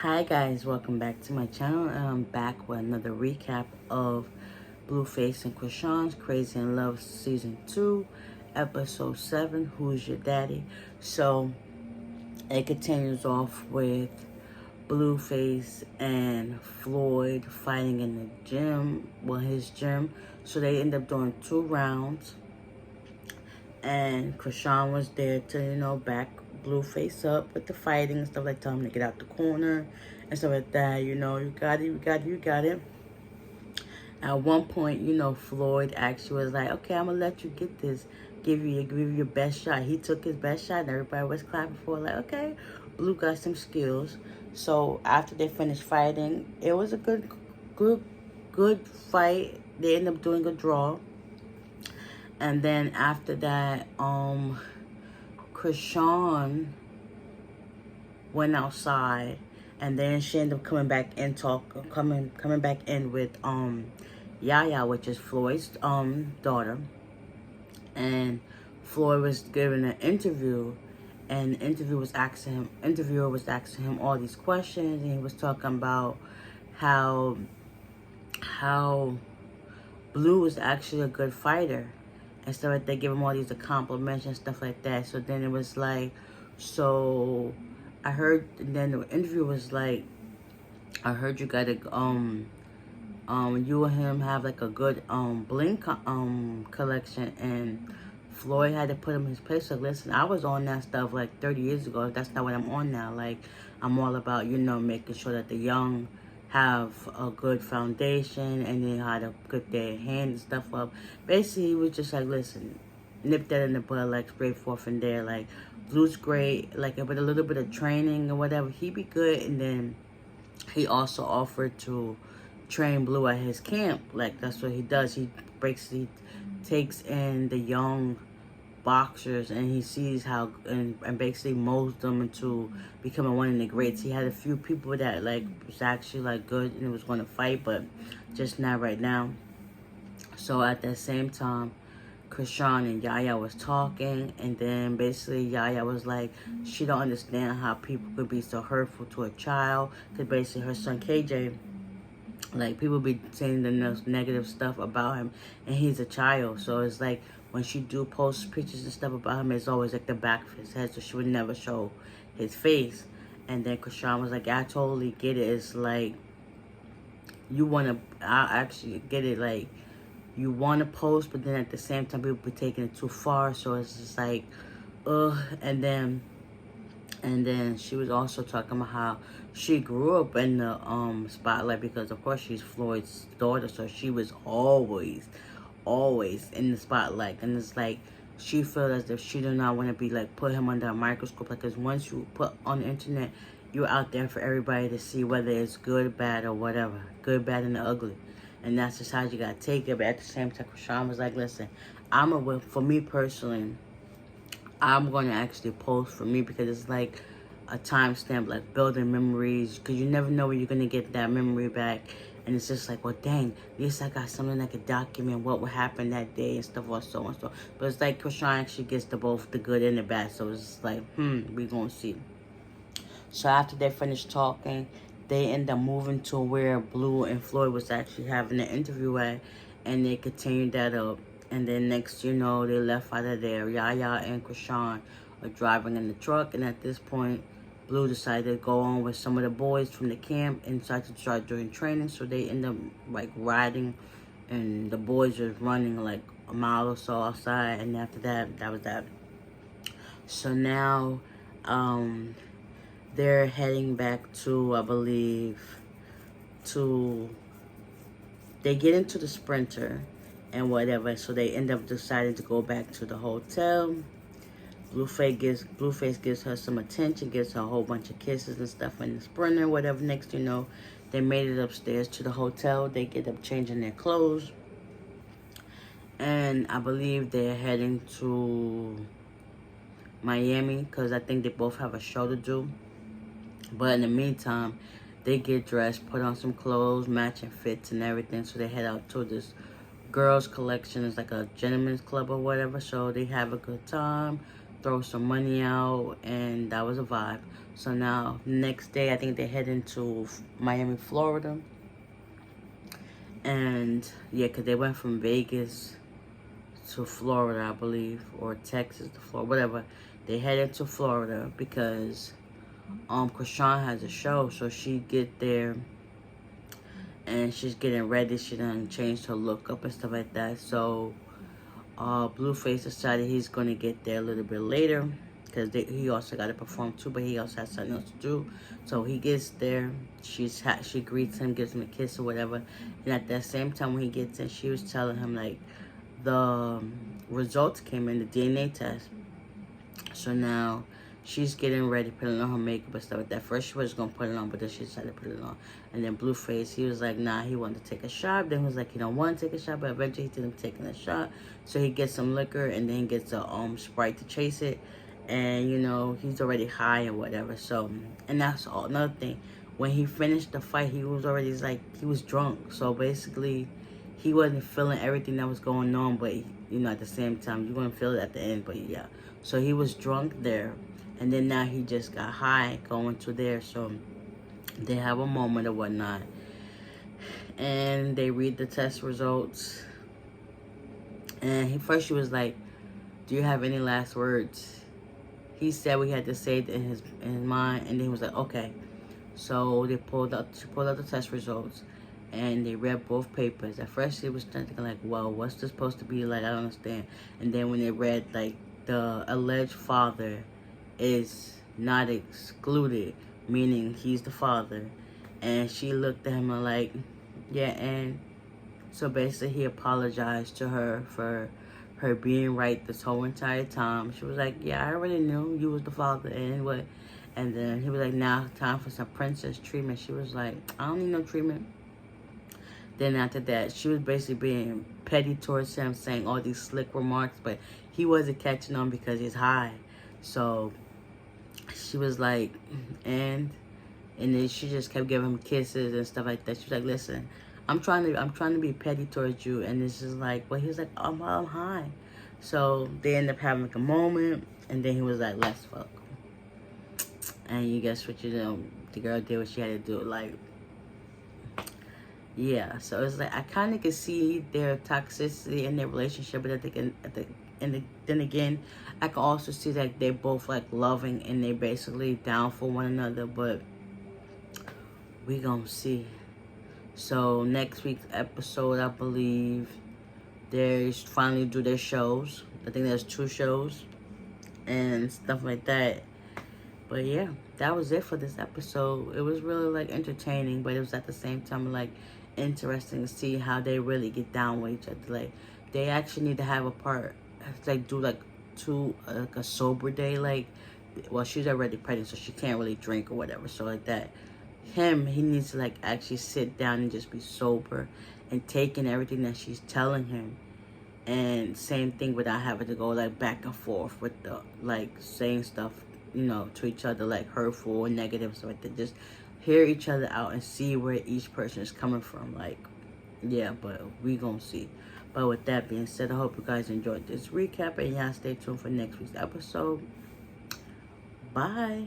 Hi guys, welcome back to my channel. I'm back with another recap of Blueface and Chrisean's Crazy in Love Season 2, Episode 7, Who's Your Daddy? So, it continues off with Blueface and Floyd fighting in the gym, his gym. So they end up doing 2 rounds. And Chrisean was there to, back Blueface up with the fighting and stuff like that. Tell him to get out the corner and stuff like that. You got it, you got it, you got it. At one point, Floyd actually was like, okay, I'm going to let you get this. Give you your best shot. He took his best shot and everybody was clapping for it. Like, okay, Blue got some skills. So after they finished fighting, it was a good fight. They ended up doing a draw. And then after that, Chrisean went outside, and then she ended up coming back in coming back in with Yaya, which is Floyd's daughter. And Floyd was giving an interview, and the interviewer was asking him all these questions, and he was talking about how Blue was actually a good fighter and stuff like that. Give him all these compliments and stuff like that. So then it was like, so I heard, and then the interview was like, I heard you got a you and him have like a good bling collection. And Floyd had to put him in his place. So listen, I was on that stuff like 30 years ago. That's not what I'm on now. Like, I'm all about, making sure that the young have a good foundation and then how to put their hand and stuff up. Basically, he was just like, listen, nip that in the bud, like straight forth and there. Like, Blue's great, like with a little bit of training or whatever, he'd be good. And then he also offered to train Blue at his camp. Like, that's what he does. He takes in the young boxers and he sees how and basically molds them into becoming one of the greats. He had a few people that like was actually like good and was going to fight, but just not right now. So at the same time, Chrisean and Yaya was talking, and then basically Yaya was like, she don't understand how people could be so hurtful to a child, because basically her son KJ, like, people be saying the negative stuff about him, and he's a child. So it's like, when she do post pictures and stuff about him, it's always like the back of his head, so she would never show his face. And then Chrisean was like, I totally get it. It's like, I actually get it, like, you want to post, but then at the same time, people be taking it too far. So it's just like, ugh. And then she was also talking about how she grew up in the spotlight because, of course, she's Floyd's daughter. So she was always in the spotlight. And it's like, she feels as if she do not want to be, like, put him under a microscope. Because once you put on the internet, you're out there for everybody to see, whether it's good, bad, or whatever. Good, bad, and the ugly. And that's just how you got to take it. But at the same time, Chrisean was like, listen, for me personally, I'm going to actually post for me, because it's like a timestamp, like building memories, because you never know when you're going to get that memory back. And it's just like, well, dang, at least I got something that could document what would happen that day and stuff, or so and so. But it's like Chrisean actually gets to both the good and the bad. So it's just like, we going to see. So after they finished talking, they end up moving to where Blue and Floyd was actually having an interview at, and they continued that up. And then next, they left out of there. Yaya and Chrisean are driving in the truck, and at this point, Blue decided to go on with some of the boys from the camp and decided to start doing training. So they end up like riding, and the boys are running like a mile or so outside. And after that, that was that. So now, they're heading back to, I believe, they get into the Sprinter and whatever. So they end up deciding to go back to the hotel. Blueface gives her some attention, gives her a whole bunch of kisses and stuff in the Sprinter, whatever. Next, they made it upstairs to the hotel. They get up changing their clothes. And I believe they're heading to Miami, because I think they both have a show to do. But in the meantime, they get dressed, put on some clothes, matching fits and everything. So they head out to this girls' collection. It's like a gentleman's club or whatever. So they have a good time, throw some money out, and that was a vibe. So now, next day, I think they head into Miami, Florida. And yeah, because they went from Vegas to Florida, I believe, or Texas to Florida, whatever. They headed to Florida because Chrisean has a show, so she get there and she's getting ready. She done changed her look up and stuff like that. So Blueface decided he's gonna get there a little bit later because he also got to perform too, but he also has something else to do. So he gets there. She greets him, gives him a kiss or whatever. And at that same time when he gets in, she was telling him like the results came in, the DNA test. So now she's getting ready, putting on her makeup and stuff like that. First she was gonna put it on, but then she decided to put it on. And then Blueface, he was like, nah, he wanted to take a shot. Then he was like, he don't want to take a shot, but eventually he ended up taking a shot. So he gets some liquor and then he gets a Sprite to chase it. And you know, he's already high and whatever. So, and that's all. Another thing, when he finished the fight, he was already like, he was drunk. So basically, he wasn't feeling everything that was going on, but you know, at the same time, you wouldn't feel it at the end, but yeah. So he was drunk there, and then now he just got high going to there. So they have a moment or whatnot, and they read the test results. And first she was like, "Do you have any last words?" He said we had to say it in his mind, and then he was like, "Okay." So she pulled out the test results, and they read both papers. At first, he was thinking like, "Well, what's this supposed to be like? I don't understand." And then when they read like the alleged father is not excluded, meaning he's the father, and she looked at him and like, yeah, and so basically he apologized to her for her being right this whole entire time. She was like, yeah, I already knew you was the father, and what? And then he was like, now time for some princess treatment. She was like, I don't need no treatment. Then after that, she was basically being petty towards him, saying all these slick remarks, but he wasn't catching on because he's high. So she was like, and then she just kept giving him kisses and stuff like that. She was like, listen, I'm trying to be petty towards you, and this is like, well, he was like, I'm high. So they ended up having like a moment, and then he was like, let's fuck. And you guess what, you know, the girl did what she had to do, like. Yeah, so it's like I kind of can see their toxicity in their relationship, but then again, I can also see that they're both like loving and they're basically down for one another. But we gonna see. So next week's episode, I believe, they finally do their shows. I think there's 2 shows and stuff like that. But yeah, that was it for this episode. It was really like entertaining, but it was at the same time like interesting to see how they really get down with each other. Like they actually need to have a part, like do like like a sober day. Like, well, she's already pregnant, so she can't really drink or whatever. So like that, he needs to like actually sit down and just be sober and taking everything that she's telling him. And same thing without having to go like back and forth with the like saying stuff, you know, to each other like hurtful or negative, so like that. Just hear each other out and see where each person is coming from. Like, yeah, but we gonna see. But with that being said, I hope you guys enjoyed this recap, and y'all stay tuned for next week's episode. Bye.